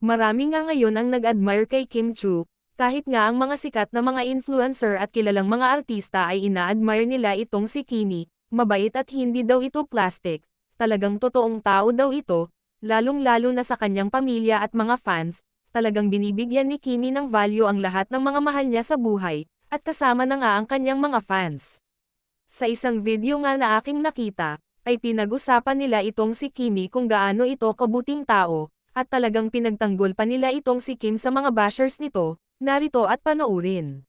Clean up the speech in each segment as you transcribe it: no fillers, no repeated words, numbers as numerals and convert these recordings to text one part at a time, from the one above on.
Marami nga ngayon ang nag-admire kay Kim Chu, kahit nga ang mga sikat na mga influencer at kilalang mga artista ay ina-admire nila itong si Kimi, mabait at hindi daw ito plastic, talagang totoong tao daw ito, lalong-lalo na sa kanyang pamilya at mga fans, talagang binibigyan ni Kimi ng value ang lahat ng mga mahal niya sa buhay, at kasama na nga ang kanyang mga fans. Sa isang video nga na aking nakita, ay pinag-usapan nila itong si Kimi kung gaano ito kabuting tao, at talagang pinagtanggol pa nila itong si Kim sa mga bashers nito, narito at panoorin.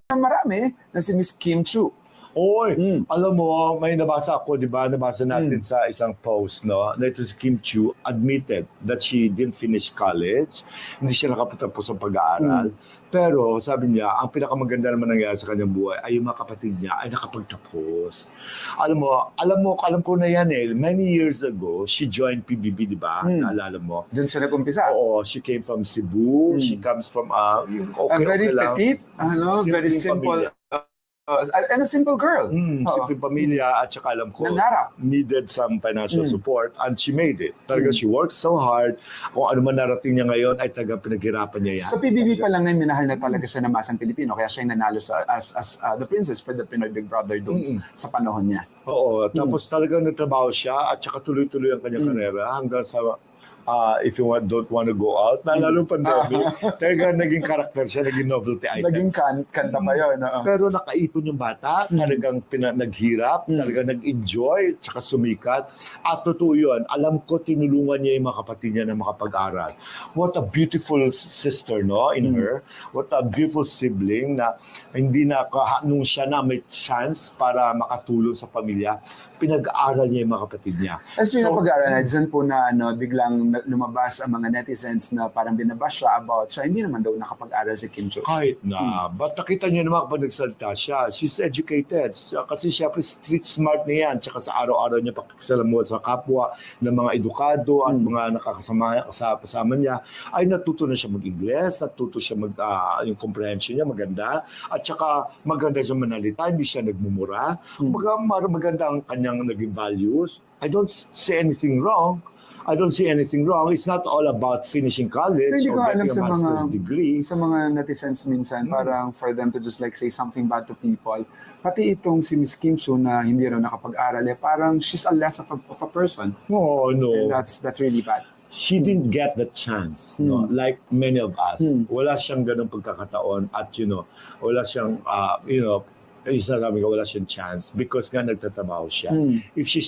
Marami na si Miss Kim Chu. Oy, Mm. alam mo, may nabasa ako, di ba? Nabasa natin sa isang post, no? Na ito si Kim Chu admitted that she didn't finish college. Hindi siya nakapatapos sa pag-aaral. Pero sabi niya, ang pinakamaganda naman nangyari sa kanyang buhay ay yung mga kapatid niya ay nakapagtapos. Alam ko na yan eh. Many years ago, she joined PBB, di ba? Naalala mo? Doon siya nag-umpisa. Oo, she came from Cebu. She comes from, Very lang. petite, very Simpleng simple. pamilya. And a simple girl. Oo. Simple pamilya at saka alam ko Nangarap. needed some financial support and she made it. Talaga she worked so hard. Kung ano man narating niya ngayon ay talagang pinaghirapan niya yan. Sa PBB pa lang na minahal na talaga siya ng masang Pilipino. Kaya siya yung nanalo as the princess for the Pinoy Big Brother doon sa panahon niya. Oo, tapos talagang nagtrabaho siya at saka tuloy-tuloy ang kanyang karera hanggang sa if you don't want to go out, lalo pandemic, talagang naging karakter siya, naging novelty item. Naging kanta pa yun. Pero nakaipon yung bata, talagang naghirap, talagang nag-enjoy, tsaka sumikat. At totoo yun, alam ko tinulungan niya yung mga kapatid niya na makapag-aral. What a beautiful sister, no, in her. What a beautiful sibling na hindi nung siya na may chance para makatulong sa pamilya, pinag-aaral niya yung mga kapatid niya. As pinapag-aaral na, dyan po na biglang lumabas ang mga netizens na parang binabash siya about siya. Hindi naman daw nakapag-aral si Kim Chu. Kahit na, but nakita niyo naman kapag nagsalita siya, she's educated. Kasi syempre street smart niya yan. Tsaka sa araw-araw niya pakikisalamuha sa kapwa ng mga edukado at mga nakakasama niya, ay natuto na siya mag-Ingles, natuto siya yung comprehension niya maganda, at tsaka maganda siya manalita, hindi siya nagmumura. Maganda ang kanyang naging values. I don't see anything wrong. It's not all about finishing college Hindi or ko alam getting a sa master's mga degree. sa mga netizens minsan parang for them to just like say something bad to people. Pati itong si Miss Kim Chu na hindi raw nakapag-aral, parang she's a less of a person. Oh, no. And that's really bad. She didn't get the chance, no? Like many of us. Wala siyang ganung pagkakataon at wala siyang isa sabi ko, wala siyang chance because nga nagtatrabaho siya. If she